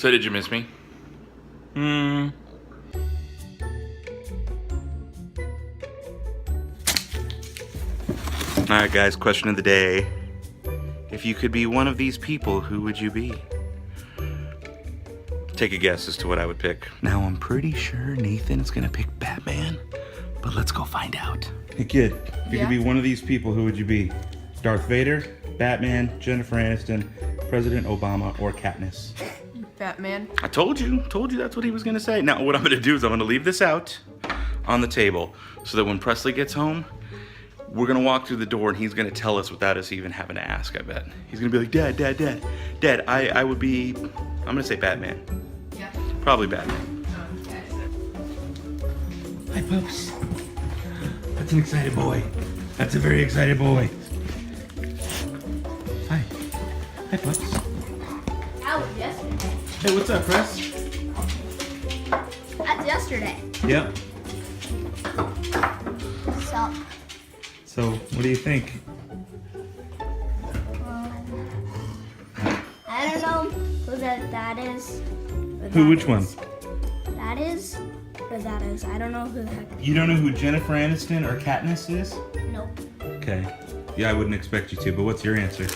So did you miss me? Alright guys, question of the day. If you could be one of these people, who would you be? Take a guess as to what I would pick. Now I'm pretty sure Nathan is gonna pick Batman, but let's go find out. Hey kid, if you could be one of these people, who would you be? Darth Vader, Batman, Jennifer Aniston, President Obama, or Katniss? Batman. I told you that's what he was gonna say. Now what I'm gonna do is I'm gonna leave this out on the table so that when Presley gets home, we're gonna walk through the door and he's gonna tell us without us even having to ask, I bet. He's gonna be like, Dad, I would be, I'm gonna say Batman. Yeah. Probably Batman. Okay. Hi, pups. That's an excited boy. That's a very excited boy. Hi. Hi, pups. That was yesterday. Hey, what's up, Press? That's yesterday. Yep. So, what do you think? I don't know who that is. Who, which one? That is, or that is. I don't know who the heck. You don't know who Jennifer Aniston or Katniss is? Nope. Okay. Yeah, I wouldn't expect you to, but what's your answer?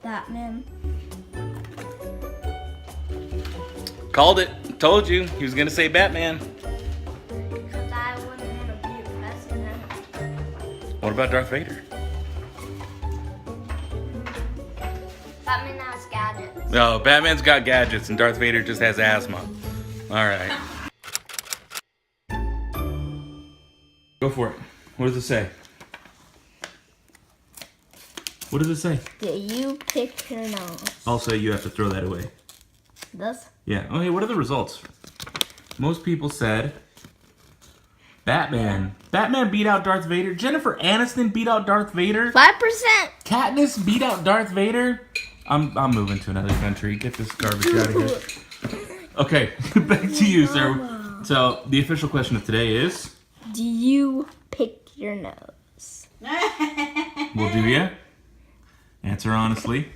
Batman. Called it. Told you. He was gonna say Batman. Because I wouldn't want to be a president. What about Darth Vader? Batman has gadgets. No, Batman's got gadgets and Darth Vader just has asthma. All right. Go for it. What does it say? What does it say? Do you pick your nose? Also, you have to throw that away. This? Yeah. Okay, what are the results? Most people said Batman. Batman beat out Darth Vader. Jennifer Aniston beat out Darth Vader. 5%. Katniss beat out Darth Vader. I'm moving to another country. Get this garbage out of here. Okay, back to you, sir. So the official question of today is: Do you pick your nose? well, do ya? Answer honestly.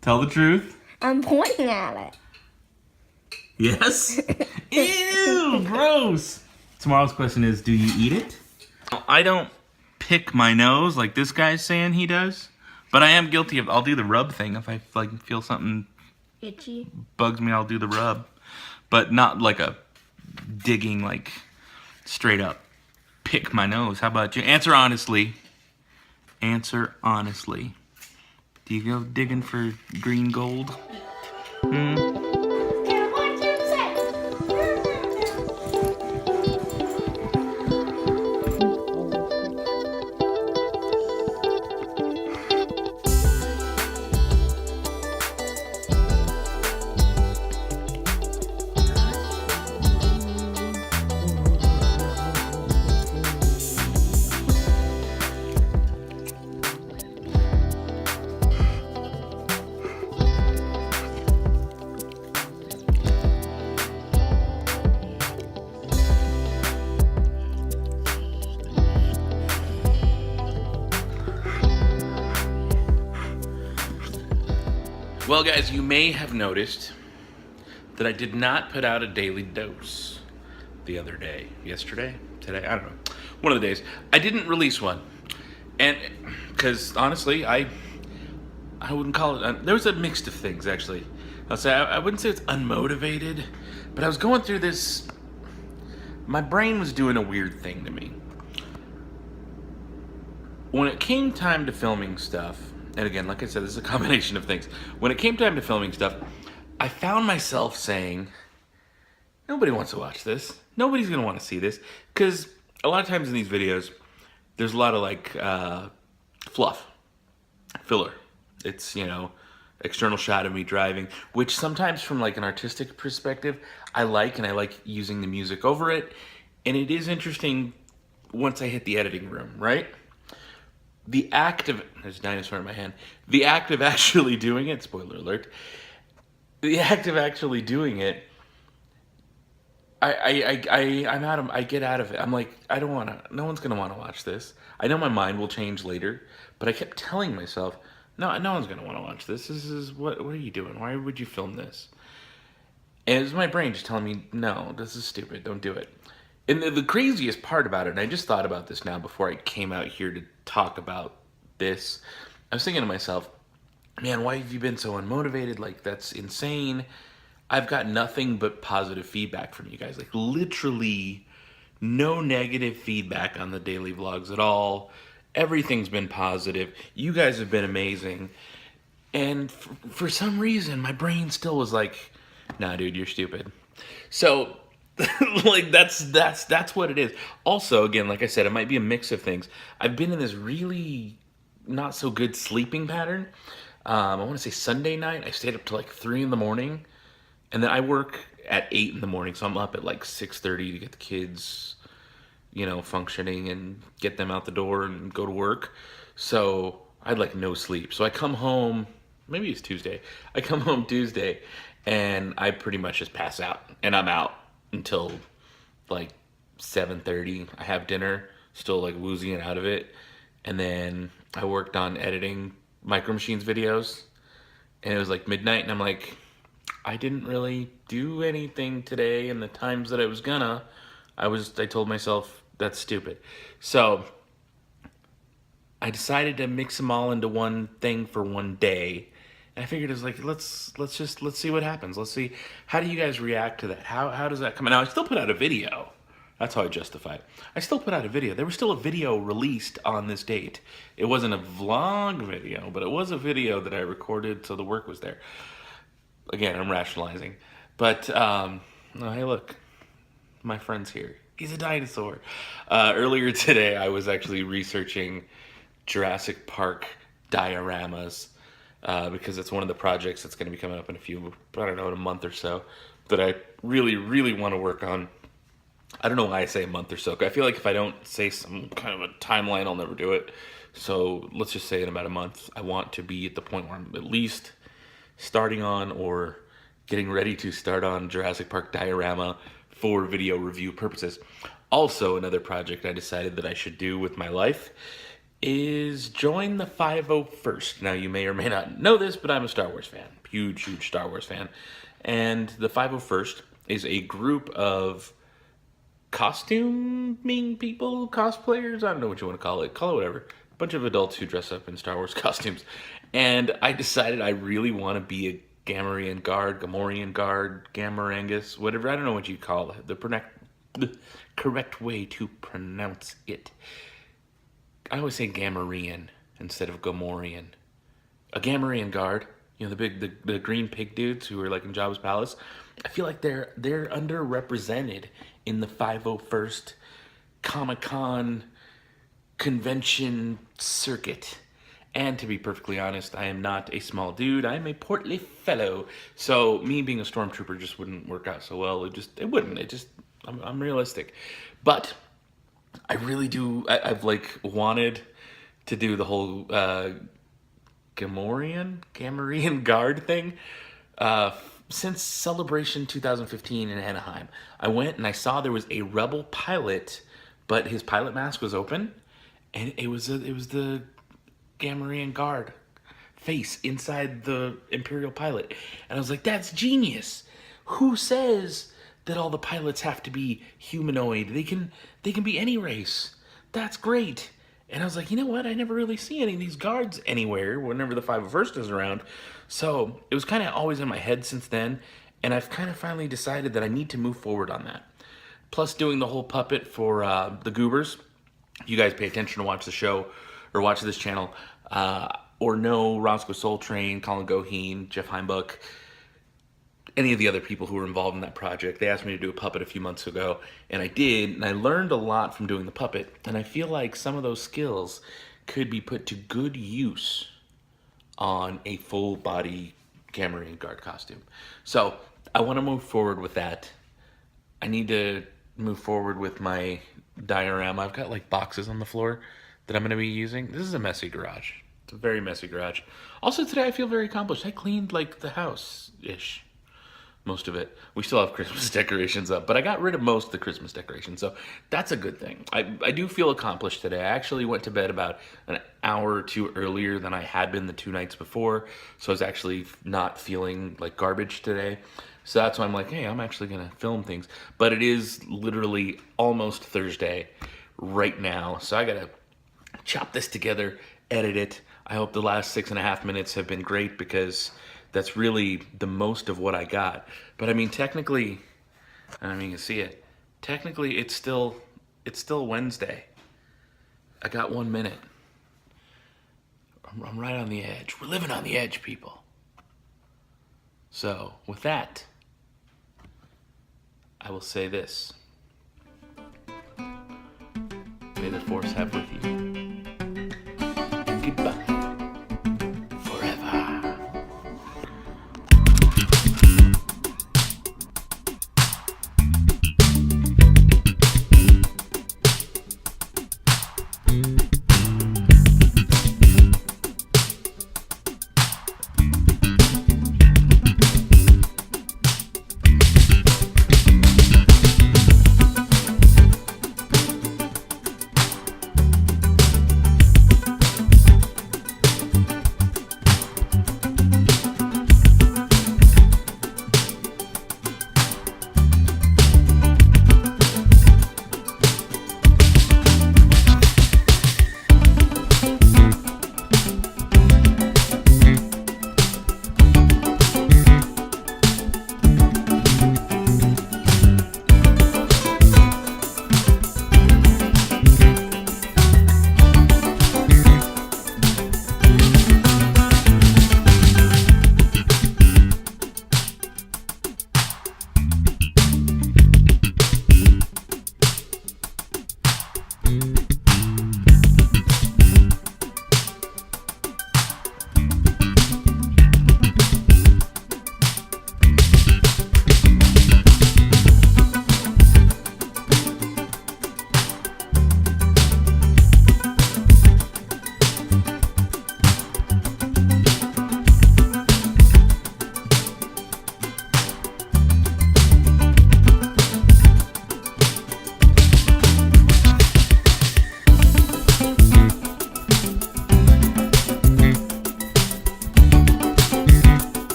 Tell the truth. I'm pointing at it. Yes. Ew, gross. Tomorrow's question is: do you eat it? I don't pick my nose like this guy's saying he does, but I am guilty of. I'll do the rub thing if I feel something Itchy. bugs me. I'll do the rub, but not like a digging, like straight up pick my nose. How about you? Answer honestly. Answer honestly. Do you go digging for green gold? Well, guys, you may have noticed that I did not put out a daily dose the other day. Yesterday? Today? I don't know. One of the days. I didn't release one. And, because, honestly, I wouldn't call it, there was a mix of things, actually. I wouldn't say it's unmotivated, but I was going through this, my brain was doing a weird thing to me. When it came time to filming stuff, and again, like I said, this is a combination of things. When it came time to filming stuff, I found myself saying, nobody wants to watch this. Nobody's going to want to see this. Because a lot of times in these videos, there's a lot of like fluff, filler. It's, you know, external shot of me driving, which sometimes from like an artistic perspective, I like, and I like using the music over it. And it is interesting once I hit the editing room, right? The act of, there's a dinosaur in my hand. The act of actually doing it, spoiler alert, the act of actually doing it, I get out of it. I'm like, I don't want to, no one's going to want to watch this. I know my mind will change later, but I kept telling myself, No one's gonna want to watch this. This is what are you doing? Why would you film this? And it was my brain just telling me, no, this is stupid. Don't do it. And the craziest part about it, and I just thought about this now before I came out here to talk about this, I was thinking to myself, man, why have you been so unmotivated? Like, that's insane. I've got nothing but positive feedback from you guys. Like, literally no negative feedback on the daily vlogs at all. Everything's been positive. You guys have been amazing. And for some reason, my brain still was like, nah, dude, you're stupid. So, like, that's what it is. Also, again, like I said, it might be a mix of things. I've been in this really not so good sleeping pattern. I want to say Sunday night, I stayed up to like 3 in the morning. And then I work at 8 in the morning, so I'm up at like 6:30 to get the kids, functioning and get them out the door and go to work. So I had like no sleep. So I come home, maybe it's Tuesday. I come home Tuesday and I pretty much just pass out. And I'm out until like 7:30. I have dinner, still like woozy and out of it. And then I worked on editing Micro Machines videos. And it was like midnight and I'm like, I didn't really do anything today, and the times that I was gonna, I told myself that's stupid. So I decided to mix them all into one thing for one day. And I figured it was like, let's see what happens. Let's see, how do you guys react to that? How does that come out? Now I still put out a video. That's how I justify it. I still put out a video. There was still a video released on this date. It wasn't a vlog video, but it was a video that I recorded, so the work was there. Again, I'm rationalizing. But, oh, hey, look. My friend's here. He's a dinosaur. Earlier today, I was actually researching Jurassic Park dioramas because it's one of the projects that's going to be coming up in in a month or so that I really, really want to work on. I don't know why I say a month or so. I feel like if I don't say some kind of a timeline, I'll never do it. So let's just say in about a month, I want to be at the point where I'm at least starting on or getting ready to start on Jurassic Park diorama for video review purposes. Also, another project I decided that I should do with my life is join the 501st. Now, you may or may not know this, but I'm a Star Wars fan. Huge, huge Star Wars fan. And the 501st is a group of costuming people, cosplayers, I don't know what you want to call it whatever. A bunch of adults who dress up in Star Wars costumes. And I decided I really want to be a Gamorrean guard, Gamarangus, whatever. I don't know what you call it. The correct way to pronounce it. I always say Gamorrean instead of Gamorrean. A Gamorrean guard, the green pig dudes who are like in Jabba's palace. I feel like they're underrepresented in the 501st Comic-Con convention circuit. And to be perfectly honest, I am not a small dude. I am a portly fellow. So me being a stormtrooper just wouldn't work out so well. It wouldn't. I'm realistic. But I really do. I've like wanted to do the whole Gamorrean guard thing since Celebration 2015 in Anaheim. I went and I saw there was a Rebel pilot, but his pilot mask was open, and it was the Gamorrean guard face inside the Imperial pilot. And I was like, that's genius. Who says that all the pilots have to be humanoid? They can be any race. That's great. And I was like, you know what? I never really see any of these guards anywhere whenever the 501st is around. So it was kind of always in my head since then. And I've kind of finally decided that I need to move forward on that. Plus doing the whole puppet for the Goobers. You guys pay attention to watch the show or watch this channel, or know Roscoe Soul Train, Colin Goheen, Jeff Heimbuck, any of the other people who were involved in that project. They asked me to do a puppet a few months ago, and I did, and I learned a lot from doing the puppet, and I feel like some of those skills could be put to good use on a full-body Gamorrean guard costume. So I want to move forward with that. I need to move forward with my diorama. I've got like boxes on the floor that I'm going to be using. This is a messy garage. It's a very messy garage. Also today I feel very accomplished. I cleaned like the house-ish. most of it. We still have Christmas decorations up, but I got rid of most of the Christmas decorations, so that's a good thing. I do feel accomplished today. I actually went to bed about an hour or two earlier than I had been the 2 nights before, so I was actually not feeling like garbage today. So that's why I'm like, hey, I'm actually gonna film things. But it is literally almost Thursday right now, so I gotta chop this together, edit it. I hope the last 6.5 minutes have been great because that's really the most of what I got. But I mean, technically, I mean, you can see it. Technically, it's still Wednesday. I got 1 minute. I'm right on the edge. We're living on the edge, people. So with that, I will say this. May the force have with you. Goodbye.